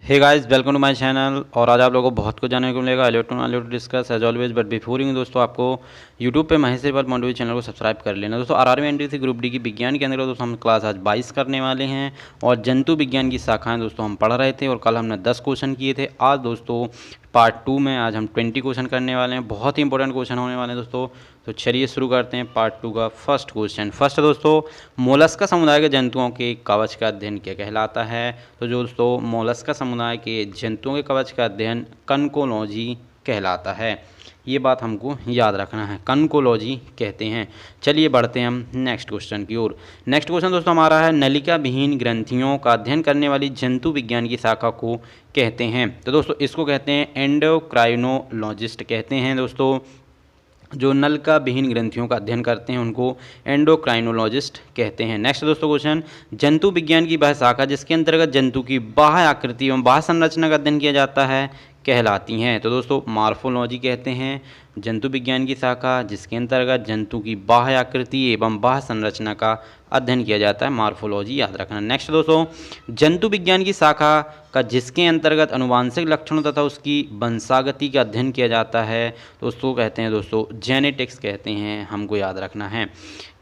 Hey guys, welcome to my channel. और आज आप लोगों को बहुत कुछ जानने को मिलेगा electron discuss as always. But before you दोस्तों, आपको यूट्यूब पे महेश सेठपाल मोटिवेट चैनल को सब्सक्राइब कर लेना दोस्तों। आरआरबी एनटीपीसी ग्रुप डी की विज्ञान के अंदर दोस्तों हम क्लास आज 22 करने वाले हैं और जंतु विज्ञान की शाखाएं दोस्तों हम पढ़ रहे थे और कल हमने 10 क्वेश्चन किए थे। आज दोस्तों पार्ट 2 में आज हम 20 क्वेश्चन करने वाले हैं। बहुत ही इंपॉर्टेंट क्वेश्चन होने वाले हैं दोस्तों। तो चलिए शुरू करते हैं पार्ट 2 का फर्स्ट क्वेश्चन। फर्स्ट दोस्तों, मोलस्का समुदाय के जंतुओं के कवच का अध्ययन क्या कहलाता है? तो जो दोस्तों मोलस्का समुदाय के जंतुओं के कवच का अध्ययन कनकोलॉजी कहलाता है। ये बात हमको याद रखना है, कनकोलॉजी कहते हैं। चलिए बढ़ते हैं हम नेक्स्ट क्वेश्चन की ओर। नेक्स्ट क्वेश्चन दोस्तों हमारा है, नलिका विहीन ग्रंथियों का अध्ययन करने वाली जंतु विज्ञान की शाखा को कहते हैं? तो दोस्तों इसको कहते हैं एंडोक्राइनोलॉजिस्ट कहते हैं दोस्तों। जो नलिका विहीन ग्रंथियों का अध्ययन करते हैं उनको एंडोक्राइनोलॉजिस्ट कहते हैं। नेक्स्ट दोस्तों क्वेश्चन, जंतु विज्ञान की वह शाखा जिसके अंतर्गत जंतु की बाह्य आकृति एवं बाह्य संरचना का अध्ययन किया जाता है कहलाती हैं? तो दोस्तों मार्फोलॉजी कहते हैं जंतु विज्ञान की शाखा जिसके अंतर्गत जंतु की बाह्य आकृति एवं बाह्य संरचना का अध्ययन किया जाता है, मार्फोलॉजी याद रखना। नेक्स्ट दोस्तों, जंतु विज्ञान की शाखा का जिसके अंतर्गत अनुवांशिक लक्षणों तथा उसकी वंशागति का अध्ययन किया जाता है तो उसको कहते हैं दोस्तों जेनेटिक्स कहते हैं। हमको याद रखना है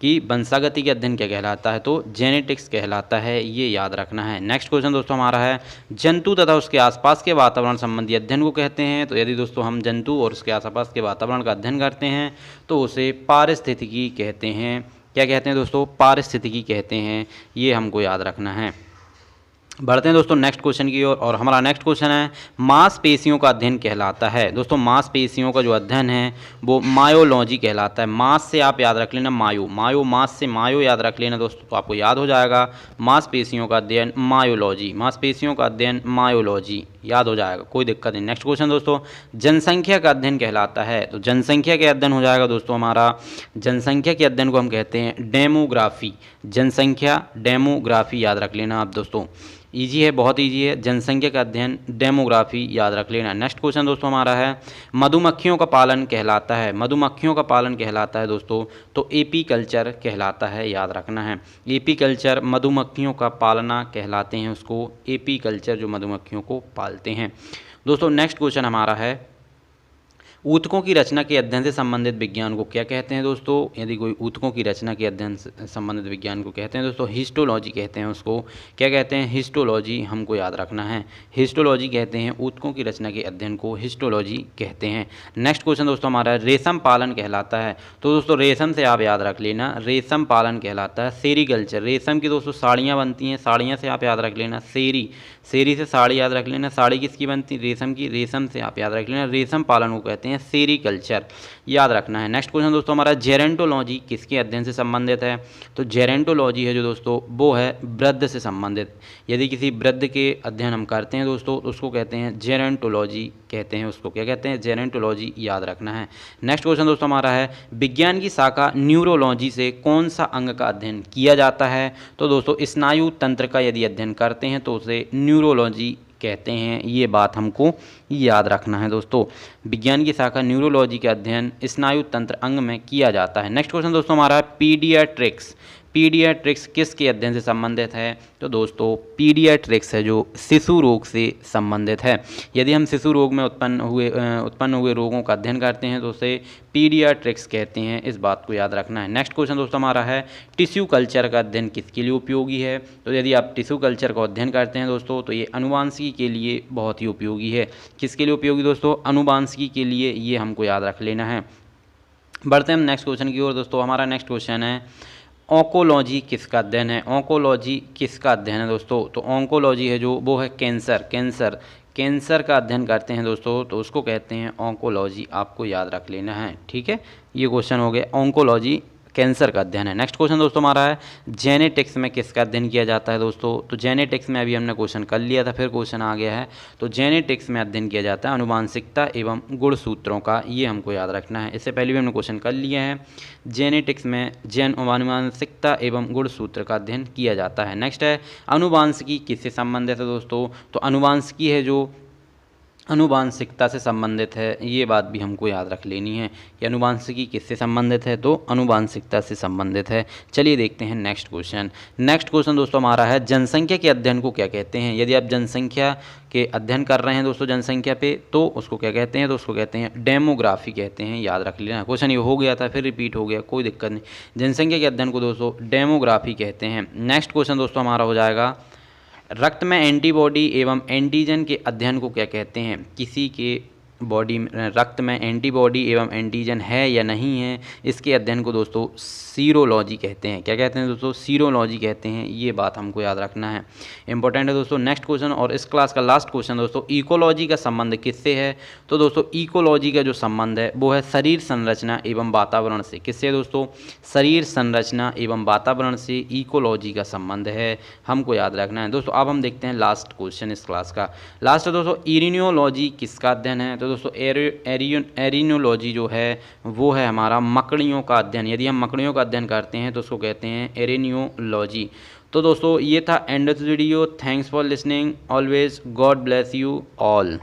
कि वंशागति का अध्ययन क्या कहलाता है, तो जेनेटिक्स कहलाता है, ये याद रखना है। नेक्स्ट क्वेश्चन दोस्तों हमारा है, जंतु तथा उसके आसपास के वातावरण संबंधी अध्ययन को कहते हैं? तो यदि दोस्तों हम जंतु और उसके आसपास के वातावरण का अध्ययन करते हैं तो उसे पारिस्थितिकी कहते हैं। क्या कहते हैं दोस्तों? पारिस्थितिकी कहते हैं, ये हमको याद रखना है। बढ़ते हैं दोस्तों नेक्स्ट क्वेश्चन की ओर और हमारा नेक्स्ट क्वेश्चन है, मांसपेशियों का अध्ययन कहलाता है? दोस्तों मांसपेशियों का जो अध्ययन है वो मायोलॉजी कहलाता है। मांस से आप याद रख लेना मायो मांस से मायो याद रख लेना दोस्तों, तो आपको याद हो जाएगा मांसपेशियों का अध्ययन मायोलॉजी, मांसपेशियों का अध्ययन मायोलॉजी याद हो जाएगा, कोई दिक्कत नहीं। नेक्स्ट क्वेश्चन दोस्तों, जनसंख्या का अध्ययन कहलाता है? तो जनसंख्या के अध्ययन हो जाएगा दोस्तों हमारा, जनसंख्या के अध्ययन को हम कहते हैं डेमोग्राफी। जनसंख्या डेमोग्राफी याद रख लेना आप दोस्तों, इजी है, बहुत इजी है। जनसंख्या का अध्ययन डेमोग्राफी याद रख लेना। नेक्स्ट क्वेश्चन दोस्तों हमारा है, मधुमक्खियों का पालन कहलाता है? मधुमक्खियों का पालन कहलाता है दोस्तों तो एपी कल्चर कहलाता है, याद रखना है। एपी कल्चर मधुमक्खियों का पालना कहलाते हैं उसको, एपी कल्चर जो मधुमक्खियों को पालते हैं दोस्तों। नेक्स्ट क्वेश्चन हमारा है, ऊतकों की रचना के अध्ययन से संबंधित विज्ञान को क्या कहते हैं दोस्तों? यदि कोई ऊतकों की रचना के अध्ययन से संबंधित विज्ञान को कहते हैं दोस्तों हिस्टोलॉजी कहते हैं उसको। क्या कहते हैं? हिस्टोलॉजी, हमको याद रखना है, हिस्टोलॉजी कहते हैं ऊतकों की रचना के अध्ययन को, हिस्टोलॉजी कहते हैं। नेक्स्ट क्वेश्चन दोस्तों हमारा रेशम पालन कहलाता है? तो दोस्तों रेशम से आप याद रख लेना, रेशम पालन कहलाता है सेरीकल्चर। रेशम की दोस्तों साड़ियाँ बनती हैं, साड़ियाँ से आप याद रख लेना सेरी, सेरी से साड़ी याद रख लेना। साड़ी किसकी बनती? रेशम की, रेशम से आप याद रख लेना रेशम पालन को कहते हैं सेरीकल्चर, याद रखना है। नेक्स्ट क्वेश्चन दोस्तों हमारा, जेरेंटोलॉजी किसके अध्ययन से संबंधित है? तो जेरेंटोलॉजी है जो दोस्तों वो है वृद्ध से संबंधित। यदि किसी वृद्ध के अध्ययन हम करते हैं दोस्तों तो उसको कहते हैं जेरेंटोलॉजी कहते हैं उसको। क्या कहते हैं? जेरेंटोलॉजी, याद रखना है। नेक्स्ट क्वेश्चन दोस्तों हमारा है, विज्ञान की शाखा न्यूरोलॉजी से कौन सा अंग का अध्ययन किया जाता है? तो दोस्तों स्नायु तंत्र का यदि अध्ययन करते हैं तो उसे न्यूरोलॉजी कहते हैं, ये बात हमको याद रखना है दोस्तों। विज्ञान की शाखा न्यूरोलॉजी का अध्ययन स्नायु तंत्र अंग में किया जाता है। नेक्स्ट क्वेश्चन दोस्तों हमारा है, पीडियाट्रिक्स, पीडियाट्रिक्स किसके अध्ययन से संबंधित है? तो दोस्तों पीडियाट्रिक्स है जो शिशु रोग से संबंधित है। यदि हम शिशु रोग में उत्पन्न हुए रोगों का अध्ययन करते हैं तो उसे पीडियाट्रिक्स कहते हैं, इस बात को याद रखना है। नेक्स्ट क्वेश्चन दोस्तों हमारा है, टिश्यू कल्चर का अध्ययन किसके लिए उपयोगी है? तो यदि आप टिश्यू कल्चर का अध्ययन करते हैं दोस्तों तो ये अनुवांशिकी के लिए बहुत ही उपयोगी है। किसके लिए उपयोगी दोस्तों? अनुवांशिकी के लिए, ये हमको याद रख लेना है। बढ़ते हैं हम नेक्स्ट क्वेश्चन की ओर दोस्तों। हमारा नेक्स्ट क्वेश्चन है, ऑन्कोलॉजी किसका अध्ययन है? ऑन्कोलॉजी किसका अध्ययन है दोस्तों? तो ऑन्कोलॉजी है जो वो है कैंसर, कैंसर का अध्ययन करते हैं दोस्तों तो उसको कहते हैं ऑन्कोलॉजी, आपको याद रख लेना है, ठीक है। ये क्वेश्चन हो गया, ऑन्कोलॉजी कैंसर का अध्ययन है। नेक्स्ट क्वेश्चन दोस्तों हमारा है, जेनेटिक्स में किसका अध्ययन किया जाता है दोस्तों? तो जेनेटिक्स में अभी हमने क्वेश्चन कर लिया था, फिर क्वेश्चन आ गया है। तो जेनेटिक्स में अध्ययन किया जाता है अनुवांशिकता एवं गुणसूत्रों का, ये हमको याद रखना है। इससे पहले भी हमने क्वेश्चन कर लिया है, जेनेटिक्स में अनुवांशिकता एवं गुणसूत्र का अध्ययन किया जाता है। नेक्स्ट है, अनुवांशिकी किससे संबंधित है दोस्तों? तो अनुवांशिकी है जो अनुवांशिकता से संबंधित है, ये बात भी हमको याद रख लेनी है कि अनुवांशिकी किससे संबंधित है, तो अनुवांशिकता से संबंधित है। चलिए देखते हैं नेक्स्ट क्वेश्चन। नेक्स्ट क्वेश्चन दोस्तों हमारा है जनसंख्या के अध्ययन को क्या कहते हैं। यदि आप जनसंख्या के अध्ययन कर रहे हैं दोस्तों जनसंख्या पे, तो उसको क्या कहते हैं, तो उसको कहते हैं डेमोग्राफी कहते हैं। याद रख लेना, क्वेश्चन ये हो गया था फिर रिपीट हो गया, कोई दिक्कत नहीं। जनसंख्या के अध्ययन को दोस्तों डेमोग्राफी कहते हैं। नेक्स्ट क्वेश्चन दोस्तों हमारा हो जाएगा रक्त में एंटीबॉडी एवं एंटीजन के अध्ययन को क्या कहते हैं। किसी के बॉडी में रक्त में एंटीबॉडी एवं एंटीजन है या नहीं है, इसके अध्ययन को दोस्तों सीरोलॉजी कहते हैं। क्या कहते हैं दोस्तों, सीरोलॉजी कहते हैं। ये बात हमको याद रखना है, इंपॉर्टेंट है दोस्तों। नेक्स्ट क्वेश्चन और इस क्लास का लास्ट क्वेश्चन दोस्तों, इकोलॉजी का संबंध किससे है। तो दोस्तों इकोलॉजी का जो संबंध है वो है शरीर संरचना एवं वातावरण से। किससे दोस्तों, शरीर संरचना एवं वातावरण से इकोलॉजी का संबंध है, हमको याद रखना है दोस्तों। अब हम देखते हैं लास्ट क्वेश्चन इस क्लास का। लास्ट है दोस्तों इरिनियोलॉजी किसका अध्ययन है। तो दोस्तों एरिनोलॉजी जो है वो है हमारा मकड़ियों का अध्ययन। यदि हम मकड़ियों का अध्ययन करते हैं तो उसको कहते हैं एरिनियोलॉजी। तो दोस्तों ये था end of the video. Thanks for listening, always God bless you all.